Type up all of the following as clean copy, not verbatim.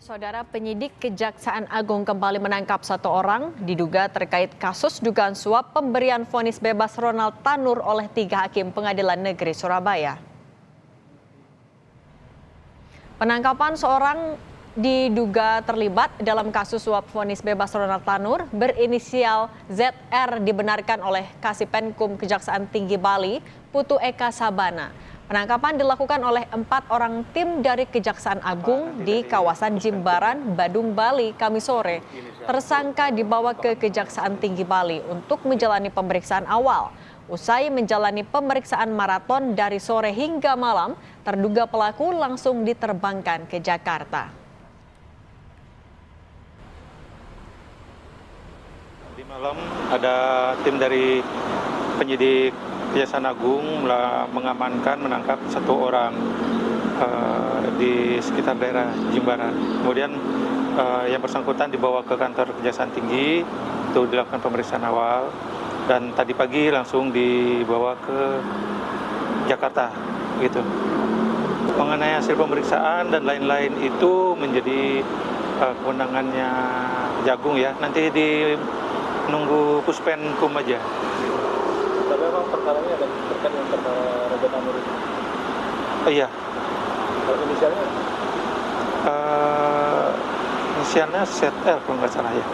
Saudara penyidik Kejaksaan Agung kembali menangkap satu orang diduga terkait kasus dugaan suap pemberian vonis bebas Ronald Tanur oleh 3 hakim Pengadilan Negeri Surabaya. Penangkapan seorang diduga terlibat dalam kasus suap vonis bebas Ronald Tanur berinisial ZR dibenarkan oleh Kasipenkum Kejaksaan Tinggi Bali, Putu Eka Sabana. Penangkapan dilakukan oleh 4 orang tim dari Kejaksaan Agung di kawasan Jimbaran, Badung, Bali, Kamis sore. Tersangka dibawa ke Kejaksaan Tinggi Bali untuk menjalani pemeriksaan awal. Usai menjalani pemeriksaan maraton dari sore hingga malam, terduga pelaku langsung diterbangkan ke Jakarta. Di malam ada tim dari penyidik Kejaksaan Agung mengamankan menangkap satu orang di sekitar daerah Jimbaran. Kemudian yang bersangkutan dibawa ke kantor Kejaksaan Tinggi untuk dilakukan pemeriksaan awal dan tadi pagi langsung dibawa ke Jakarta gitu. Mengenai hasil pemeriksaan dan lain-lain itu menjadi kewenangannya Jagung ya. Nanti nunggu Puspenkum aja. Tapi memang perkaranya ada terkait dengan perkara Raja Tanur itu? Iya. Inisialnya? Inisialnya ZR kalau nggak salah ya.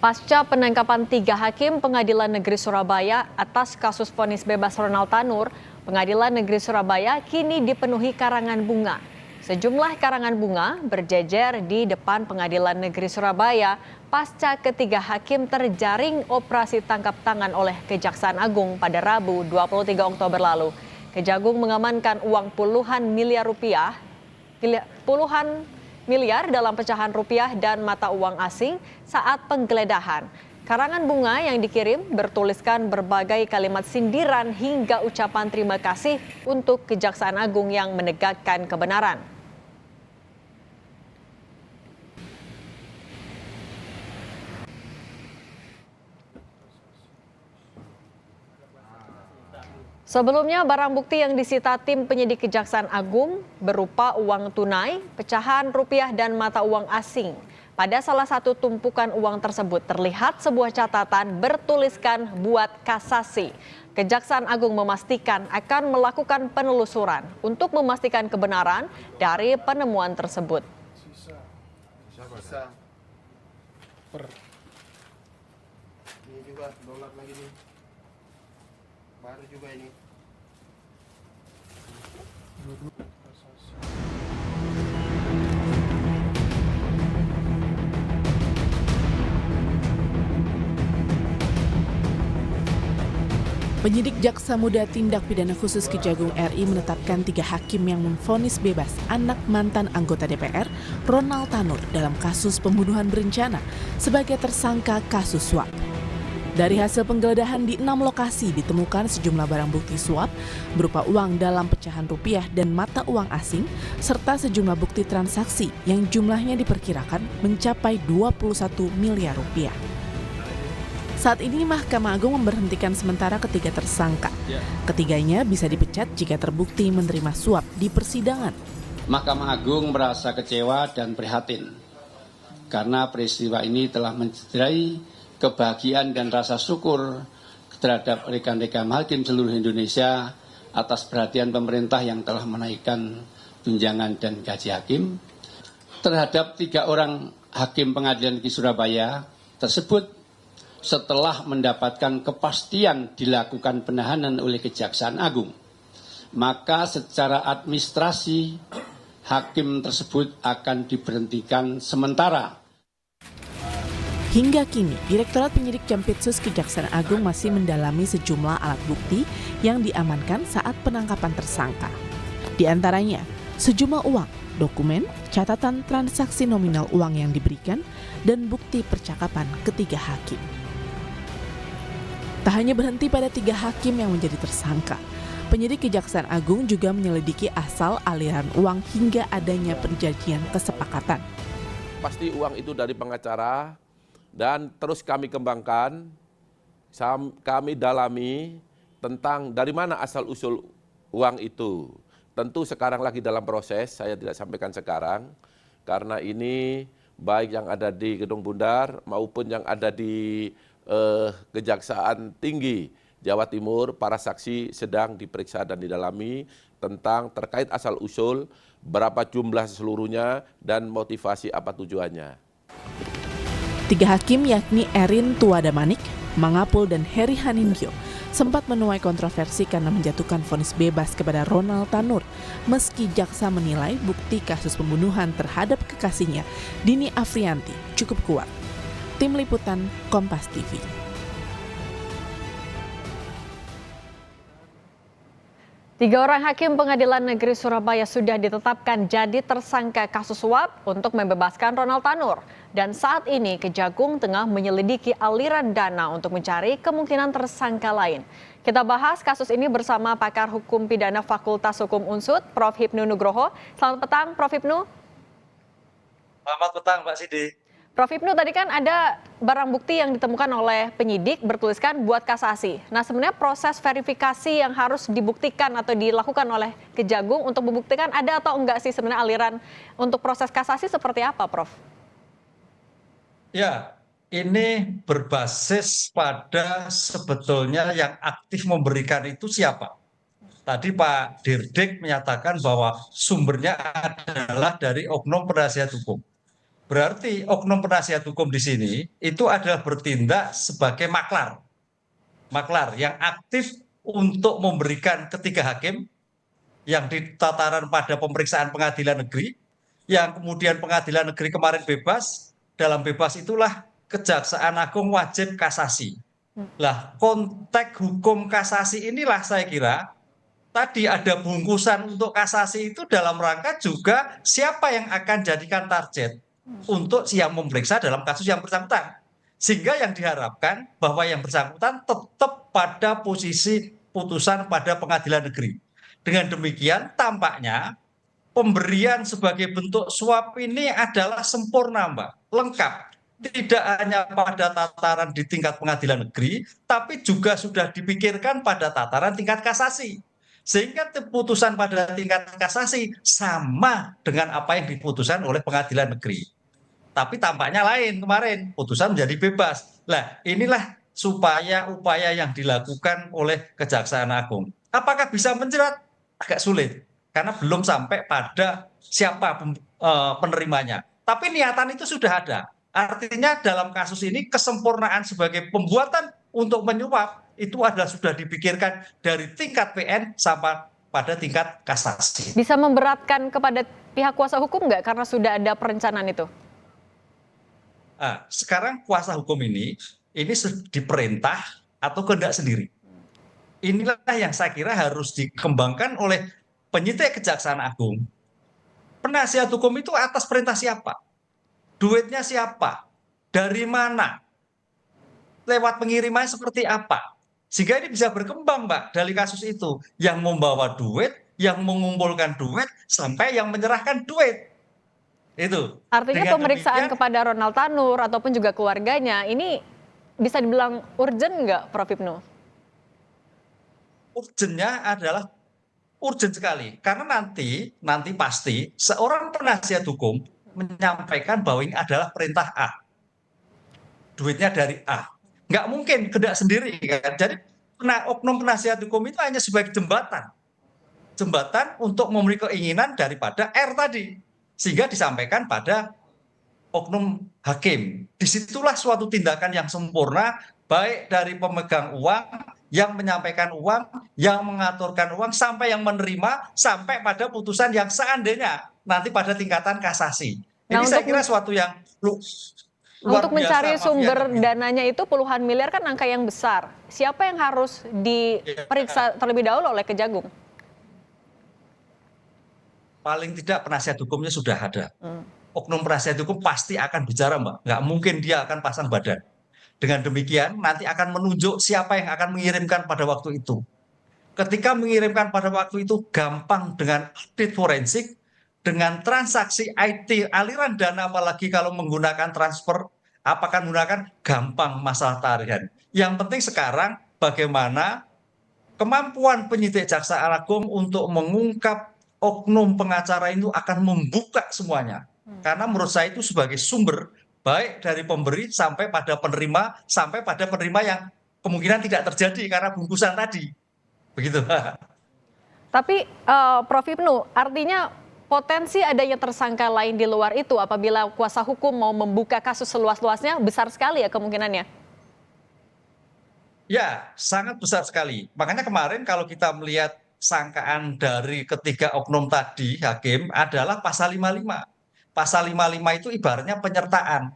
Pasca penangkapan 3 hakim Pengadilan Negeri Surabaya atas kasus vonis bebas Ronald Tanur, Pengadilan Negeri Surabaya kini dipenuhi karangan bunga. Sejumlah karangan bunga berjejer di depan Pengadilan Negeri Surabaya pasca ketiga hakim terjaring operasi tangkap tangan oleh Kejaksaan Agung pada Rabu 23 Oktober lalu. Kejagung mengamankan uang puluhan miliar dalam pecahan rupiah dan mata uang asing saat penggeledahan. Karangan bunga yang dikirim bertuliskan berbagai kalimat sindiran hingga ucapan terima kasih untuk Kejaksaan Agung yang menegakkan kebenaran. Sebelumnya, barang bukti yang disita tim penyidik Kejaksaan Agung berupa uang tunai, pecahan rupiah dan mata uang asing. Pada salah satu tumpukan uang tersebut terlihat sebuah catatan bertuliskan buat kasasi. Kejaksaan Agung memastikan akan melakukan penelusuran untuk memastikan kebenaran dari penemuan tersebut. Ini juga dolar lagi nih. Baru juga ini. Penyidik Jaksa Muda Tindak Pidana Khusus Kejagung RI menetapkan 3 hakim yang memvonis bebas anak mantan anggota DPR Ronald Tanur dalam kasus pembunuhan berencana sebagai tersangka kasus suap. Dari hasil penggeledahan di 6 lokasi ditemukan sejumlah barang bukti suap berupa uang dalam pecahan rupiah dan mata uang asing serta sejumlah bukti transaksi yang jumlahnya diperkirakan mencapai 21 miliar rupiah. Saat ini Mahkamah Agung memberhentikan sementara ketiga tersangka. Ketiganya bisa dipecat jika terbukti menerima suap di persidangan. Mahkamah Agung merasa kecewa dan prihatin karena peristiwa ini telah mencederai kebahagiaan dan rasa syukur terhadap rekan-rekan hakim seluruh Indonesia atas perhatian pemerintah yang telah menaikkan tunjangan dan gaji hakim. Terhadap 3 orang hakim Pengadilan Negeri Surabaya tersebut setelah mendapatkan kepastian dilakukan penahanan oleh Kejaksaan Agung, maka secara administrasi hakim tersebut akan diberhentikan sementara. Hingga kini, Direktorat Penyidik Jampitsus Kejaksaan Agung masih mendalami sejumlah alat bukti yang diamankan saat penangkapan tersangka. Di antaranya, sejumlah uang, dokumen, catatan transaksi nominal uang yang diberikan, dan bukti percakapan ketiga hakim. Tak hanya berhenti pada 3 hakim yang menjadi tersangka, penyidik Kejaksaan Agung juga menyelidiki asal aliran uang hingga adanya perjanjian kesepakatan. Pasti uang itu dari pengacara, dan terus kami kembangkan, kami dalami tentang dari mana asal-usul uang itu. Tentu sekarang lagi dalam proses, saya tidak sampaikan sekarang, karena ini baik yang ada di Gedung Bundar maupun yang ada di Kejaksaan Tinggi Jawa Timur, para saksi sedang diperiksa dan didalami tentang terkait asal-usul, berapa jumlah seluruhnya, dan motivasi apa tujuannya. 3 hakim yakni Erin Tuadamanik, Mangapul, dan Heri Haningyo sempat menuai kontroversi karena menjatuhkan vonis bebas kepada Ronald Tanur, meski jaksa menilai bukti kasus pembunuhan terhadap kekasihnya, Dini Afrianti, cukup kuat. Tim Liputan Kompas TV. Tiga orang hakim Pengadilan Negeri Surabaya sudah ditetapkan jadi tersangka kasus suap untuk membebaskan Ronald Tanur. Dan saat ini Kejagung tengah menyelidiki aliran dana untuk mencari kemungkinan tersangka lain. Kita bahas kasus ini bersama pakar hukum pidana Fakultas Hukum Unsud, Prof. Hipnu Nugroho. Selamat petang, Prof. Hipnu. Selamat petang, Mbak Sidi. Prof. Hipnu, tadi kan ada barang bukti yang ditemukan oleh penyidik bertuliskan buat kasasi. Nah, sebenarnya proses verifikasi yang harus dibuktikan atau dilakukan oleh Kejagung untuk membuktikan ada atau enggak sih sebenarnya aliran untuk proses kasasi seperti apa, Prof? Ya, ini berbasis pada sebetulnya yang aktif memberikan itu siapa. Tadi Pak Dirdik menyatakan bahwa sumbernya adalah dari oknum penasihat hukum. Berarti oknum penasihat hukum di sini itu adalah bertindak sebagai maklar. Maklar yang aktif untuk memberikan ketiga hakim yang ditataran pada pemeriksaan pengadilan negeri, yang kemudian pengadilan negeri kemarin bebas, dalam bebas itulah Kejaksaan Agung wajib kasasi. Lah, konteks hukum kasasi inilah saya kira tadi ada bungkusan untuk kasasi itu dalam rangka juga siapa yang akan jadikan target untuk yang memeriksa dalam kasus yang bersangkutan. Sehingga yang diharapkan bahwa yang bersangkutan tetap pada posisi putusan pada pengadilan negeri. Dengan demikian tampaknya pemberian sebagai bentuk suap ini adalah sempurna, Mbak, lengkap. Tidak hanya pada tataran di tingkat pengadilan negeri, tapi juga sudah dipikirkan pada tataran tingkat kasasi. Sehingga putusan pada tingkat kasasi sama dengan apa yang diputuskan oleh pengadilan negeri. Tapi tampaknya lain kemarin, putusan menjadi bebas. Nah, inilah upaya yang dilakukan oleh Kejaksaan Agung. Apakah bisa menjerat? Agak sulit, karena belum sampai pada siapa penerimanya. Tapi niatan itu sudah ada. Artinya dalam kasus ini kesempurnaan sebagai pembuatan untuk menyuap itu adalah sudah dipikirkan dari tingkat PN sampai pada tingkat kasasi. Bisa memberatkan kepada pihak kuasa hukum nggak karena sudah ada perencanaan itu? Nah, sekarang kuasa hukum ini diperintah atau kehendak sendiri. Inilah yang saya kira harus dikembangkan oleh penyidik Kejaksaan Agung. Penasihat hukum itu atas perintah siapa? Duitnya siapa? Dari mana? Lewat pengirimannya seperti apa? Sehingga ini bisa berkembang, Mbak, dari kasus itu. Yang membawa duit, yang mengumpulkan duit, sampai yang menyerahkan duit. Itu. Artinya pemeriksaan kepada Ronald Tanur ataupun juga keluarganya ini bisa dibilang urgent nggak, Prof. Hipnu? Urgennya adalah urgen sekali. Karena nanti pasti seorang penasihat hukum menyampaikan bahwa ini adalah perintah A. Duitnya dari A. Nggak mungkin kehendak sendiri, kan? Jadi oknum penasihat hukum itu hanya sebagai jembatan. Jembatan untuk memberi keinginan daripada R tadi. Sehingga disampaikan pada oknum hakim. Disitulah suatu tindakan yang sempurna, baik dari pemegang uang, yang menyampaikan uang, yang mengaturkan uang, sampai yang menerima, sampai pada putusan yang seandainya nanti pada tingkatan kasasi. Ini saya kira suatu yang luar untuk biasa, mencari sumber dananya itu puluhan miliar kan angka yang besar. Siapa yang harus diperiksa terlebih dahulu oleh Kejagung? Paling tidak penasihat hukumnya sudah ada. Oknum penasihat hukum pasti akan bicara, Mbak. Nggak mungkin dia akan pasang badan. Dengan demikian nanti akan menunjuk siapa yang akan mengirimkan pada waktu itu. Ketika mengirimkan pada waktu itu gampang dengan audit forensik, dengan transaksi IT, aliran dana apalagi kalau menggunakan transfer, apakah menggunakan gampang masalah tarian. Yang penting sekarang bagaimana kemampuan penyidik Jaksa Agung untuk mengungkap oknum pengacara itu akan membuka semuanya. Karena menurut saya itu sebagai sumber, baik dari pemberi sampai pada penerima yang kemungkinan tidak terjadi karena bungkusan tadi. Begitu. Tapi Prof. Ibnu, artinya potensi adanya tersangka lain di luar itu apabila kuasa hukum mau membuka kasus seluas-luasnya besar sekali ya kemungkinannya? Ya, sangat besar sekali. Makanya kemarin kalau kita melihat sangkaan dari ketiga oknum tadi, hakim, adalah pasal 55. Pasal 55 itu ibaratnya penyertaan.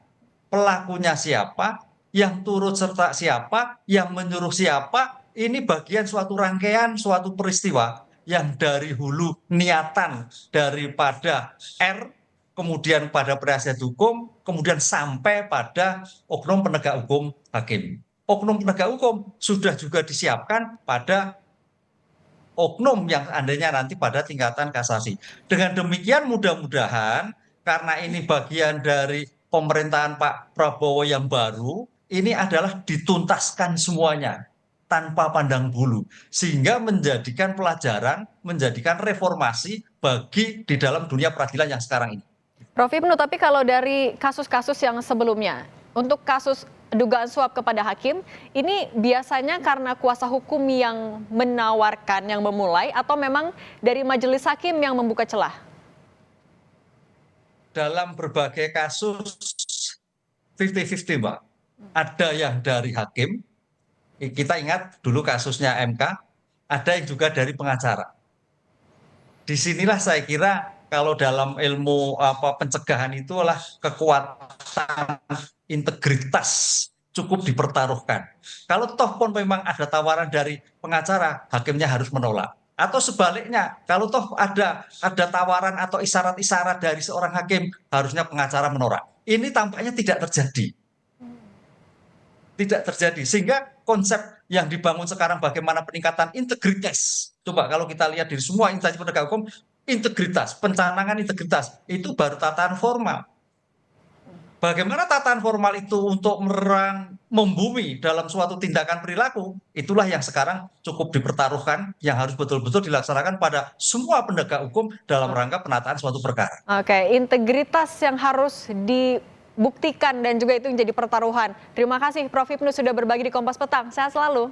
Pelakunya siapa, yang turut serta siapa, yang menyuruh siapa, ini bagian suatu rangkaian, suatu peristiwa yang dari hulu niatan daripada R, kemudian pada penasihat hukum, kemudian sampai pada oknum penegak hukum hakim. Oknum penegak hukum sudah juga disiapkan pada oknum yang andainya nanti pada tingkatan kasasi. Dengan demikian mudah-mudahan karena ini bagian dari pemerintahan Pak Prabowo yang baru, ini adalah dituntaskan semuanya tanpa pandang bulu. Sehingga menjadikan pelajaran, menjadikan reformasi bagi di dalam dunia peradilan yang sekarang ini. Prof. Ibnu, tapi kalau dari kasus-kasus yang sebelumnya, untuk kasus dugaan suap kepada hakim, ini biasanya karena kuasa hukum yang menawarkan, yang memulai, atau memang dari majelis hakim yang membuka celah? Dalam berbagai kasus 50-50, Mbak. Ada yang dari hakim, kita ingat dulu kasusnya MK, ada yang juga dari pengacara. Disinilah saya kira kalau dalam ilmu pencegahan itulah kekuatan integritas cukup dipertaruhkan. Kalau toh pun memang ada tawaran dari pengacara, hakimnya harus menolak. Atau sebaliknya, kalau toh ada tawaran atau isyarat-isyarat dari seorang hakim, harusnya pengacara menolak. Ini tampaknya tidak terjadi. Tidak terjadi. Sehingga konsep yang dibangun sekarang bagaimana peningkatan integritas. Coba kalau kita lihat di semua instansi penegak hukum, integritas, pencanangan integritas, itu baru tatanan formal. Bagaimana tatanan formal itu untuk membumi dalam suatu tindakan perilaku, itulah yang sekarang cukup dipertaruhkan, yang harus betul-betul dilaksanakan pada semua penegak hukum dalam rangka penataan suatu perkara. Oke, integritas yang harus dibuktikan dan juga itu menjadi pertaruhan. Terima kasih Prof. Ibnu sudah berbagi di Kompas Petang. Sehat selalu.